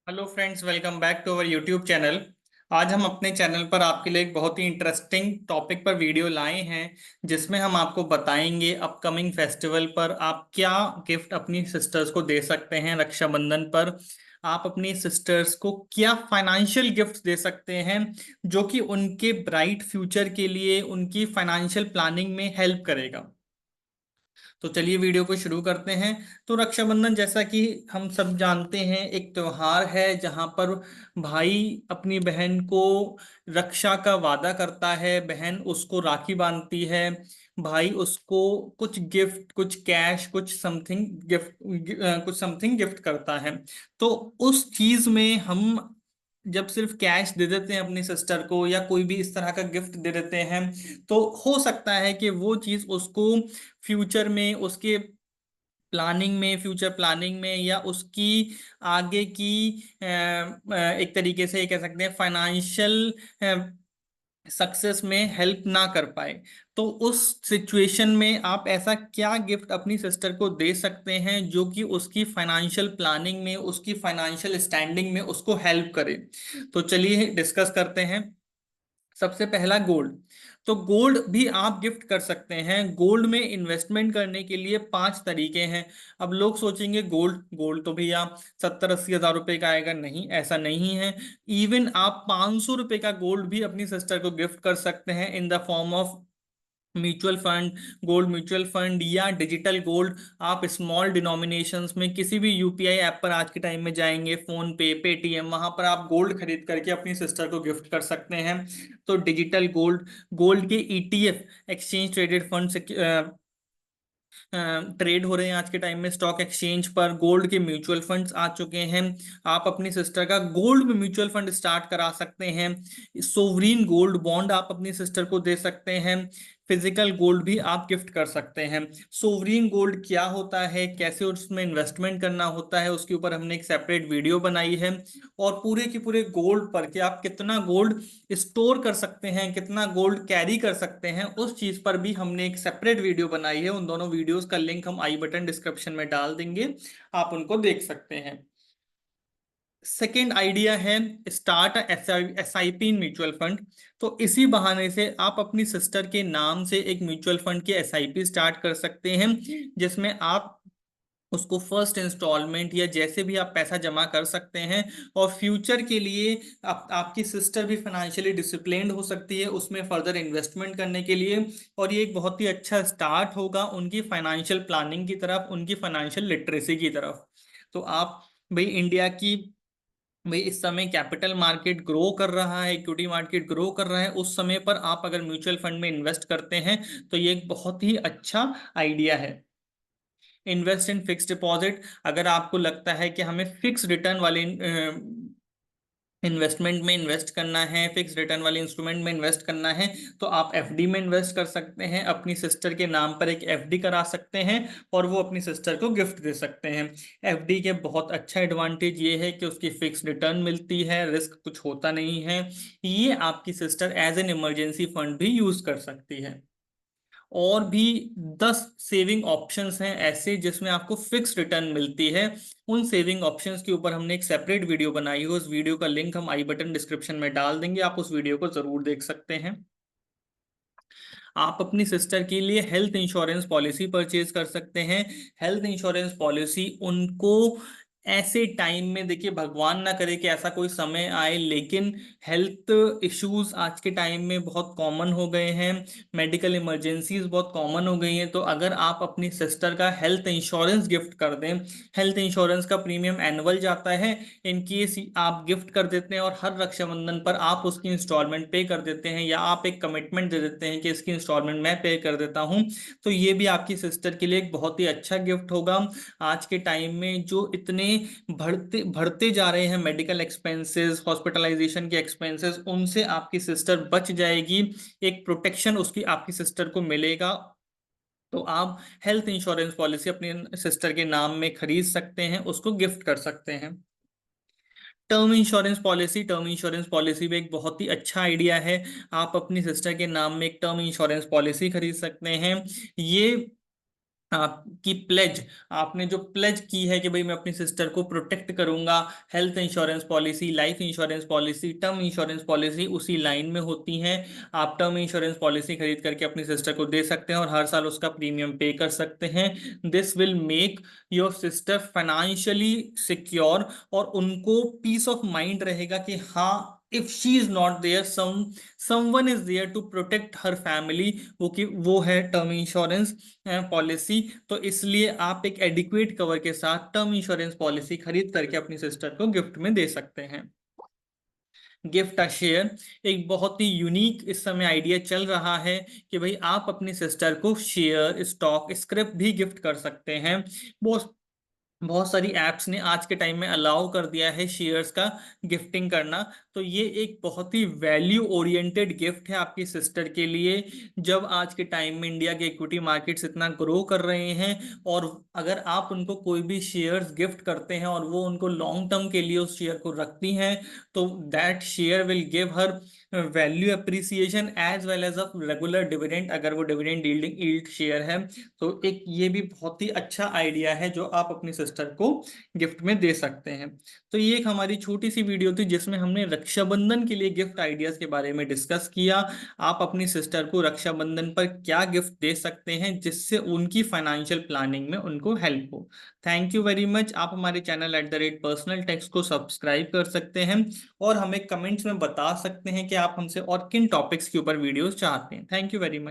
Hello friends, welcome back to our YouTube channel. आज हम अपने चैनल पर आपके लिए एक बहुत ही इंटरेस्टिंग टॉपिक पर वीडियो लाए हैं, जिसमें हम आपको बताएंगे अपकमिंग फेस्टिवल पर आप क्या गिफ्ट अपनी सिस्टर्स को दे सकते हैं। रक्षाबंधन पर आप अपनी सिस्टर्स को क्या फाइनेंशियल गिफ्ट दे सकते हैं, जो कि उनके ब्राइट फ्यूचर के लिए उनकी फाइनेंशियल प्लानिंग में हेल्प करेगा। तो चलिए वीडियो को शुरू करते हैं। तो रक्षाबंधन, जैसा कि हम सब जानते हैं, एक त्योहार है जहां पर भाई अपनी बहन को रक्षा का वादा करता है, बहन उसको राखी बांधती है, भाई उसको कुछ गिफ्ट, कुछ कैश, कुछ समथिंग गिफ्ट करता है। तो उस चीज में हम जब सिर्फ कैश दे देते हैं अपनी सिस्टर को या कोई भी इस तरह का गिफ्ट दे देते हैं, तो हो सकता है कि वो चीज उसको फ्यूचर में, उसके प्लानिंग में, फ्यूचर प्लानिंग में, या उसकी आगे की एक तरीके से ये कह सकते हैं फाइनेंशियल सक्सेस में हेल्प ना कर पाए। तो उस सिचुएशन में आप ऐसा क्या गिफ्ट अपनी सिस्टर को दे सकते हैं जो कि उसकी फाइनेंशियल प्लानिंग में, उसकी फाइनेंशियल स्टैंडिंग में उसको हेल्प करे। तो चलिए डिस्कस करते हैं। सबसे पहला, गोल्ड। तो गोल्ड भी आप गिफ्ट कर सकते हैं। गोल्ड में इन्वेस्टमेंट करने के लिए पांच तरीके हैं। अब लोग सोचेंगे गोल्ड गोल्ड तो भैया 70-80 हज़ार रुपए का आएगा। नहीं, ऐसा नहीं है। इवन आप 500 रुपए का गोल्ड भी अपनी सिस्टर को गिफ्ट कर सकते हैं in the form of mutual fund, gold mutual fund या डिजिटल गोल्ड। आप स्मॉल डिनोमिनेशंस में किसी भी यूपीआई ऐप पर आज के टाइम में जाएंगे, फोन पे, पेटीएम, वहां पर आप गोल्ड खरीद करके अपनी सिस्टर को गिफ्ट कर सकते हैं। तो डिजिटल गोल्ड, गोल्ड के ईटीएफ, एक्सचेंज ट्रेडेड फंड से ट्रेड हो रहे हैं आज के टाइम में स्टॉक एक्सचेंज पर। गोल्ड के म्यूचुअल फंड्स आ चुके हैं। आप अपनी सिस्टर का गोल्ड में म्यूचुअल फंड स्टार्ट करा सकते हैं। सोवरीन गोल्ड बॉन्ड आप अपनी सिस्टर को दे सकते हैं। फिजिकल गोल्ड भी आप गिफ्ट कर सकते हैं। सोवरीन गोल्ड क्या होता है, कैसे उसमें इन्वेस्टमेंट करना होता है, उसके ऊपर हमने एक सेपरेट वीडियो बनाई है। और पूरे के पूरे गोल्ड पर कि आप कितना गोल्ड स्टोर कर सकते हैं, कितना गोल्ड कैरी कर सकते हैं, उस चीज पर भी हमने एक सेपरेट वीडियो बनाई है। उन दोनों वीडियोस का लिंक हम आई बटन डिस्क्रिप्शन में डाल देंगे, आप उनको देख सकते हैं। सेकेंड आइडिया है start SIP in mutual fund. तो इसी बहाने से आप अपनी सिस्टर के नाम से एक म्यूचुअल फंड की एसआईपी स्टार्ट कर सकते हैं, जिसमें आप उसको फर्स्ट इंस्टॉलमेंट या जैसे भी आप पैसा जमा कर सकते हैं। और फ्यूचर के लिए आपकी सिस्टर भी फाइनेंशियली डिसिप्लिन्ड हो सकती है उसमें फर्दर इन्वेस्टमेंट करने के लिए। और ये एक बहुत ही अच्छा स्टार्ट होगा उनकी फाइनेंशियल प्लानिंग की तरफ, उनकी फाइनेंशियल लिटरेसी की तरफ। तो आप, भाई इंडिया की, भाई इस समय कैपिटल मार्केट ग्रो कर रहा है, इक्विटी मार्केट ग्रो कर रहा है, उस समय पर आप अगर म्यूचुअल फंड में इन्वेस्ट करते हैं तो ये एक बहुत ही अच्छा आइडिया है। Invest in fix deposit. अगर आपको लगता है कि हमें फिक्स रिटर्न वाले इन्वेस्टमेंट में इन्वेस्ट करना है, फिक्स रिटर्न वाले इंस्ट्रूमेंट में इन्वेस्ट करना है, तो आप एफडी में इन्वेस्ट कर सकते हैं। अपनी सिस्टर के नाम पर एक एफडी करा सकते हैं और वो अपनी सिस्टर को गिफ्ट दे सकते हैं। एफडी के बहुत अच्छा एडवांटेज ये है कि उसकी फिक्स रिटर्न मिलती है, रिस्क कुछ होता नहीं है। ये आपकी sister as an emergency fund भी यूज कर सकती है। और भी 10 सेविंग ऑप्शंस हैं ऐसे जिसमें आपको फिक्स रिटर्न मिलती है। उन सेविंग ऑप्शंस के ऊपर हमने एक सेपरेट वीडियो बनाई है। उस वीडियो का लिंक हम आई बटन डिस्क्रिप्शन में डाल देंगे, आप उस वीडियो को जरूर देख सकते हैं। आप अपनी सिस्टर के लिए हेल्थ इंश्योरेंस पॉलिसी परचेज कर सकते हैं। हेल्थ इंश्योरेंस पॉलिसी उनको ऐसे टाइम में, देखिए भगवान ना करे कि ऐसा कोई समय आए, लेकिन हेल्थ इश्यूज आज के टाइम में बहुत कॉमन हो गए हैं, मेडिकल इमरजेंसीज बहुत कॉमन हो गई हैं। तो अगर आप अपनी सिस्टर का हेल्थ इंश्योरेंस गिफ्ट कर दें, हेल्थ इंश्योरेंस का प्रीमियम एनुअल जाता है, इन केस आप गिफ्ट कर देते हैं और हर रक्षाबंधन पर आप उसकी इंस्टॉलमेंट पे कर देते हैं, या आप एक कमिटमेंट दे देते हैं कि इसकी इंस्टॉलमेंट मैं पे कर देता हूं, तो ये भी आपकी सिस्टर के लिए एक बहुत ही अच्छा गिफ्ट होगा। आज के टाइम में जो इतने बढ़ते बढ़ते जा रहे हैं मेडिकल एक्सपेंसेस, हॉस्पिटलाइजेशन के एक्सपेंसेस, उनसे आपकी सिस्टर बच जाएगी। एक प्रोटेक्शन उसकी, आपकी सिस्टर को मिलेगा। तो आप हेल्थ इंश्योरेंस पॉलिसी अपनी सिस्टर के नाम में खरीद सकते हैं, उसको गिफ्ट कर सकते हैं। Term insurance policy, term insurance policy भी एक बहुत ही अच्छा आइडिया है। आप अपनी सिस्टर के नाम में एक टर्म इंश्योरेंस पॉलिसी खरीद सकते हैं। ये आपकी प्लेज, आपने जो प्लेज की है कि भाई मैं अपनी सिस्टर को प्रोटेक्ट करूंगा, health insurance policy, life insurance policy, term insurance policy उसी लाइन में होती हैं। आप टर्म इंश्योरेंस पॉलिसी खरीद करके अपनी सिस्टर को दे सकते हैं और हर साल उसका प्रीमियम पे कर सकते हैं। This will make your sister financially secure, और उनको पीस ऑफ माइंड रहेगा कि हाँ, if she is not there, someone is there to protect her family, वो कि वो है टर्म इंश्योरेंस पॉलिसी। तो इसलिए आप एक एडिक्वेट कवर के साथ टर्म इंश्योरेंस पॉलिसी खरीद करके अपनी सिस्टर को गिफ्ट में दे सकते हैं। गिफ्ट अ शेयर एक बहुत ही यूनिक इस समय आइडिया चल रहा है कि भाई आप अपनी सिस्टर को शेयर, स्टॉक, स्क्रिप्ट भी गिफ्ट कर सकते हैं। बहुत बहुत सारी एप्स ने आज के टाइम में अलाउ कर दिया है शेयर्स का गिफ्टिंग करना। तो ये एक बहुत ही वैल्यू ओरिएंटेड गिफ्ट है आपकी सिस्टर के लिए। जब आज के टाइम में इंडिया के इक्विटी मार्केट्स इतना ग्रो कर रहे हैं, और अगर आप उनको कोई भी शेयर्स गिफ्ट करते हैं और वो उनको लॉन्ग टर्म के लिए उस शेयर को रखती हैं, तो that share will give her value appreciation as well as a regular dividend, अगर वो डिविडेंड यील्ड शेयर है। तो एक ये भी बहुत ही अच्छा आइडिया है जो आप अपनी सिस्टर को गिफ्ट में दे सकते हैं। तो ये एक हमारी छोटी सी वीडियो थी जिसमें हमने रक्षाबंधन के लिए गिफ्ट आइडियाज के बारे में डिस्कस किया। आप अपनी सिस्टर को रक्षाबंधन पर क्या गिफ्ट दे सकते हैं जिससे उनकी फाइनेंशियल प्लानिंग में उनको हेल्प हो। Thank you very much. आप हमारे चैनल @पर्सनल टेक्स को सब्सक्राइब कर सकते हैं और हमें कमेंट्स में बता सकते हैं कि आप हमसे और किन टॉपिक्स के ऊपर वीडियोस चाहते हैं। Thank you very much.